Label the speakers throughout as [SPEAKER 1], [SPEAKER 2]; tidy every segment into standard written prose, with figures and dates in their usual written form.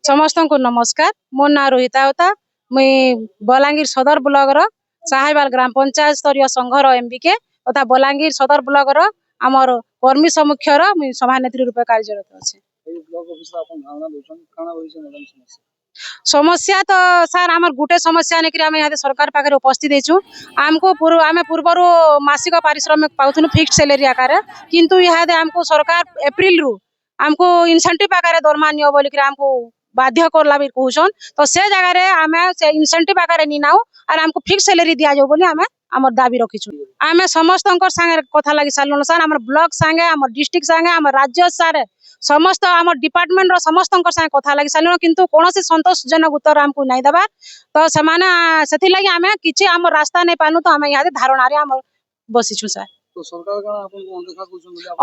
[SPEAKER 1] समस्त को नमस्कार। मो ना रोहिता होता मुई बलांगीर सदर ब्लॉक रो साहेबाल ग्राम पंचायत स्तरीय संघर एमबीके तथा बलांगीर सदर ब्लॉक रो आमर कर्मी समुख्यर मुई सभानेत्री रूपे कार्यरत अच्छे। समस्या तो सर आम गोटे समस्या नहीं यहाँ सरकार पाखे उपस्थित होचु। आमको आम पूर्वर मासिक पारिश्रमिक पाऊँ फिक्स सैलरी आकार किंतु यहाँ आमको सरकार एप्रिल रु आमको इनसेंटिव आकार दरमा नियो बोलिक आमको बाध्य करला भी कहूछन। तो से जगह आम से इनसेंटिव आकार नी नाउ और आमको फिक्स सैलरी दिया जाओ बोली आम आम दाबी रखीचु। आम समस्त संगे कथा लगी सारे सर आम ब्लॉक सांगे आम डिस्ट्रिक्ट सांगे आम राज्य सारे समस्त आम डिपार्टमेंट रो समस्त संगे कथा लगी सारे किंतु कौन संतोषजनक उत्तर आमको नहीं देवार। तो से लगी आम कि आम रास्ता नहीं पानु तो आम यहाँ धारणा आम बसीचु सर।
[SPEAKER 2] तो सरकार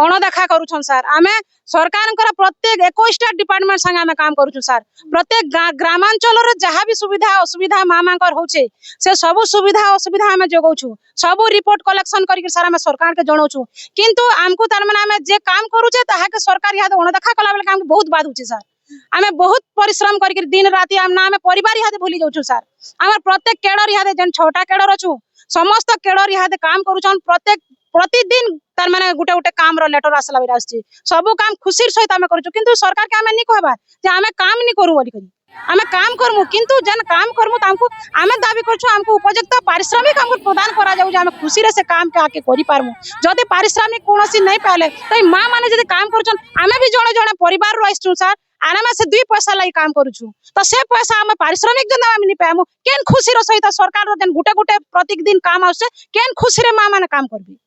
[SPEAKER 1] अणदेखा करुछन सर। आम सरकार प्रत्येक 21टा डिपार्टमेंट संगे आम काम करुछन सर। प्रत्येक ग्रामांचल जहाँ भी सुविधा असुविधा माँ मांकर होचे से सब सुविधा असुविधा आम जोगाउछु। सब रिपोर्ट कलेक्शन करके सर आम सरकार के जणाउछु किंतु आमको तार माने आम जे काम करुचे ताहा के सरकार यहाँ अणदेखा कला बेले आमको बहुत बाध होचे सर। आम बहुत परिश्रम करके दिन राति आम परिवार यहाँ भूली जाऊँ सर। आम प्रत्येक केडर यहाँ जेन 6टा केडर अच्छु समस्त केडर यहाँ काम करुछन। प्रत्येक प्रतिदिन तार माने गुटे गुटे काम रो लेटर आसला बेरा आछि सब काम खुशी सहित आम करूछु किंतु सरकार के आम नहीं कहबा जे आम काम नहीं करू बोली करी आम काम करमु किंतु जन काम करमु तांको आम दाबी करछु हमको उपयुक्त पारिश्रमिक हमको प्रदान करा जाउ जे आम खुशी रे से काम के आके करि पारमु। जदि पारिश्रमिक कोनोसी नहीं पाले त मां माने जदि काम करछन आम भी जणे जणे परिवार रो आइछु सर आराम से 2 पैसा लाई काम करूछु तो से पैसा आम पारिश्रमिक जन आम नहीं पामु केन खुशी रो सहित सरकार रो जन गुटे गुटे प्रतिदिन काम आउसे केन खुशी रे मां माने काम करबी।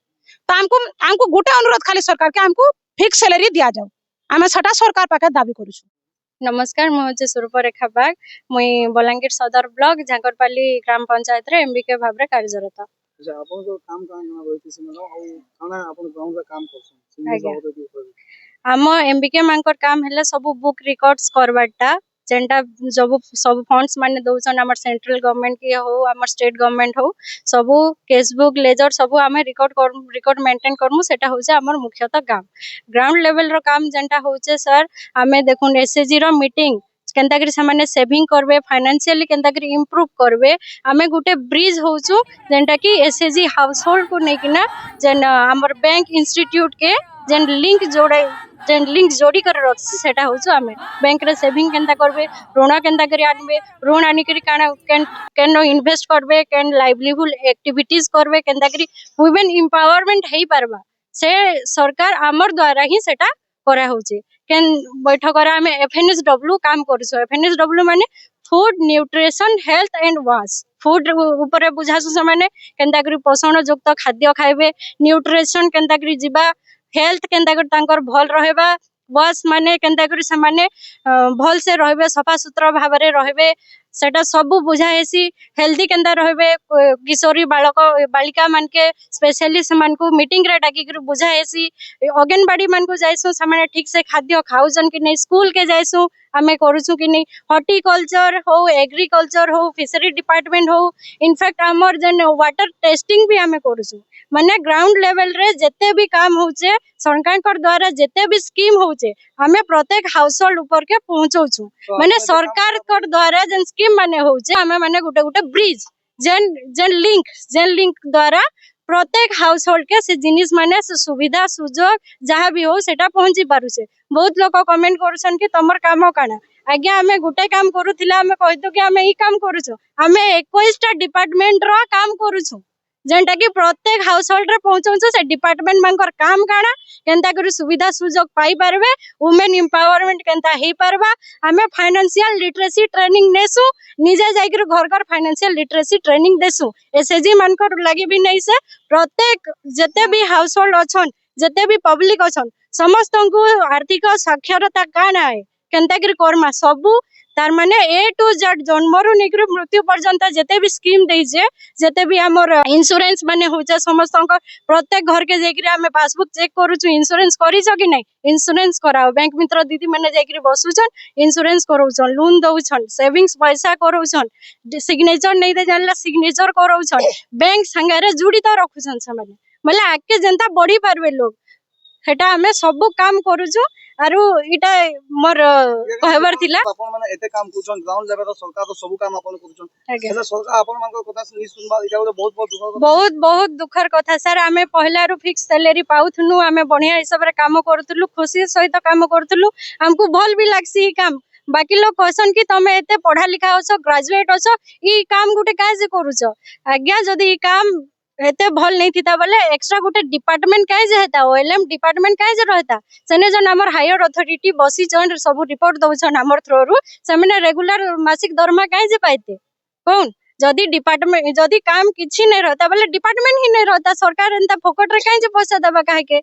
[SPEAKER 1] तो हमको गोटे अनुरोध खाली सरकार के हमको फिक्स सैलरी दिया जाओ आम सटा सरकार पाखे दाबी करूछु।
[SPEAKER 3] नमस्कार मुझे सुरूपरेखा बाग मुई बलांगीर सदर ब्लॉक झांकरपाली ग्राम पंचायत रे एमबीके भाव रे कार्यरत।
[SPEAKER 2] अच्छा आपन जो काम काना होइति सिनो औ खाना आपन ग्राउंड रे काम करछन
[SPEAKER 3] आम एमबीके मांकर काम हेले सब बुक रिकॉर्ड्स करवाटा जेंटा जब सब फंड्स माने दउछन हमर सेंट्रल गवर्नमेंट के हो हमर स्टेट गवर्नमेंट हो सब केसबुक लेजर सब आम रिकॉर्ड मेंटेन करमु सेटा होचे हमर मुख्यतः काम ग्राउंड लेवल रो काम जेंटा होचे सर आमे देखुन एसएजी रो मीटिंग केनता करी सामान्य सेविंग करबे फाइनेंशियली केनता करी इंप्रूव करबे आमे गुटे ब्रिज होचु जेंटा की एसएजी हाउस होल्ड को नेकिना जेन हमर बैंक इंस्टीट्यूट के जेन लिंक जोड़ी कर रखसी सेटा होचु आमे बैंक रे सेविंग केनता करबे ऋण केनता करी आनबे ऋण आनी करी केन इन्वेस्ट करबे केन लाइवलीहुड एक्टिविटीज करबे केनता करी वुमेन एम्पावरमेंट हेई पारबा से सरकार हमर द्वारा ही सेटा करा होचे। केन बैठक रे आमे एफएनएसडब्ल्यू काम करछु एफएनएसडब्ल्यू माने food nutrition health and wash food ऊपर बुझासु समाने केनता करी पोषण युक्त खाद्य खाइबे न्यूट्रिशन केनता करी जीवा हेल्थ केनता करी तांकर भल रहबा वाश माने केनता करी समाने भल से रहबे सफा सुतरा भाव रे रहबे सेटा सब बुझाएसी हेल्दी केनता रहबे किशोरी बालक बालिका मान के स्पेशलिस्ट मान को मीटिंग रे डाकी कर बुझाएसी अंगनबाड़ी मान को जाइसु समाने ठीक से खाद्य खाउजन कि नहीं स्कूल के जाइसु आमे करूछु कि नहीं हॉर्टिकल्चर हो एग्रीकल्चर हो फिशरी डिपार्टमेंट हो इनफैक्ट हमर जन वाटर टेस्टिंग भी आमे करूछु माने ग्राउंड लेवल रे जते भी काम होचे सरकार द्वारा जते भी स्कीम होचे हमें प्रत्येक हाउस होल्ड ऊपर के पहुंचौछु माने सरकार द्वारा जन स्कीम माने होचे हमें माने गुटे गुटे ब्रिज जन लिंक द्वारा प्रत्येक हाउस होल्ड के से जिनिस माने से सुविधा सुजोग जहाँ भी हो सेटा पहुंची पारुचे। बहुत लोग कमेंट करूछन कि तमर काम काना आज्ञा आमे गुटे काम करूथिला आमे कहतो कि आमे ई काम करूछु आमे 21टा डिपार्टमेंट रो काम करूछु जेंटा कि प्रत्येक हाउस होल्ड रे पहुंचौछु से डिपार्टमेंट मानकर काम काना केनता करी सुविधा सुजोग पाई पारबे वुमेन एम्पावरमेंट केनता हेई पारबा हमें फाइनेंशियल लिटरेसी ट्रेनिंग नेसु निजे जाइकर घर घर फाइनेंशियल लिटरेसी ट्रेनिंग देसु एसएजी मानकर लागि भी नहीं से प्रत्येक जते भी हाउस होल्ड अछन जते भी पब्लिक अछन समस्त को आर्थिक साक्षरता काना है केनता करी कर्मा सबु तार माने ए टू जेड जन्मरु निकर मृत्यु पर्यंत जते भी स्कीम देइजे जते भी हमर इंश्योरेंस माने होचे समस्त प्रत्येक घर के जेकरी हमें पासबुक चेक करूछु इंश्योरेंस करिसो कि नहीं इंश्योरेंस कराओ बैंक मित्र दीदी माने जेकरी बसुछन इंश्योरेंस करौछन लोन दउछन सेविंग्स पैसा करौछन सिग्नेचर नहीं दे जानला सिग्नेचर करौछन बैंक संगे जुड़ी तो रखुछन समाने मतलब आके जनता बढ़ी पारबे लोग हेटा हमें सब काम करूछु आरु इटा मोर कहबार थिला
[SPEAKER 2] आपण माने एते काम कुछन ग्राउंड लेवल रो सरकार तो सब काम आपण कुछन
[SPEAKER 3] आगे
[SPEAKER 2] हेले सरकार आपण मान कथा सुनि सुनबा इटा बहुत बहुत दुख
[SPEAKER 3] बहुत बहुत दुखर कथा सर आमे पहला रु फिक्स सैलरी पाउथनु आमे बढ़िया हिसाब रे काम करथुलु खुशी सहित काम करथुलु हमकु भल भी लागसी काम बाकी लोग कहसन कि तमे एते पढ़ा लिखा होछ ग्रेजुएट होछ ई काम गुटे काहे जे करूछ आज्ञा जदी ई काम एते भल नहीं थिता बोले एक्स्ट्रा गुटे डिपार्टमेंट काहे जे हेता ओएलएम डिपार्टमेंट काहे जे रहता सेने जन हमर हायर अथॉरिटी बसी जन सब रिपोर्ट दउछन हमर थ्रो रु सेने रेगुलर मासिक दरमा काहे जे पाइते कोन जदी डिपार्टमेंट जदी काम किछि नहीं रहता बोले डिपार्टमेंट ही नहीं रहता सरकार एंता फोकट रे काहे जे पैसा देबा काहे के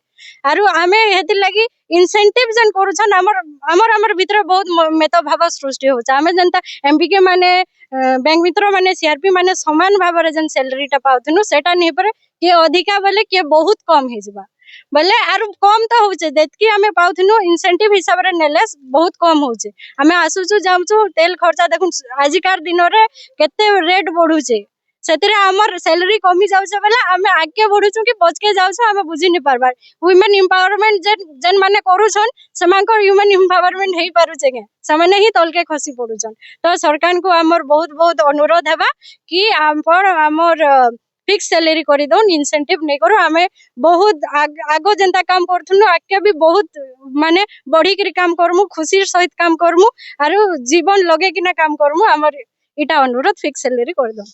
[SPEAKER 3] आरु आमे हेति लागि इंसेंटिव जन करूछन हमर भीतर बहुत मेत भाव सृष्टि होछ आमे जनता एमबीके माने बैंक मित्र माने सीआरपी माने समान भाव रे जन सैलरी टा पाउथनु सेटा नहीं पर के अधिका बोले के बहुत कम हे जबा बोले आरु कम तो होचे देतकी हमें पाउथनु इंसेंटिव हिसाब रे नेले बहुत कम होचे हमें आसुचु जाउचु तेल खर्चा देखुन आजिकार दिन रे केते रेट बढ़ुचे सेतरे हमर सैलरी कमी जाउचे बेला हमें आगे बढ़ुचु कि बचके जाउछु हमें बुझी नहीं पारबार वुमेन एम्पावरमेंट जन माने करूछन समांकर ह्यूमन एम्पावरमेंट हेई पारुचे के समाने ही तलके खसी पडुछन तो सरकार को हमर बहुत बहुत अनुरोध हेबा कि हमर फिक्स सैलरी करी दउन इंसेंटिव नहीं करू हमें बहुत आगो जनता काम करथुनु आके भी बहुत माने बढ़ी के काम करमु खुशी सहित काम करमु आरो जीवन लगे किना काम करमु हमर इटा अनुरोध फिक्स सैलरी कर दो।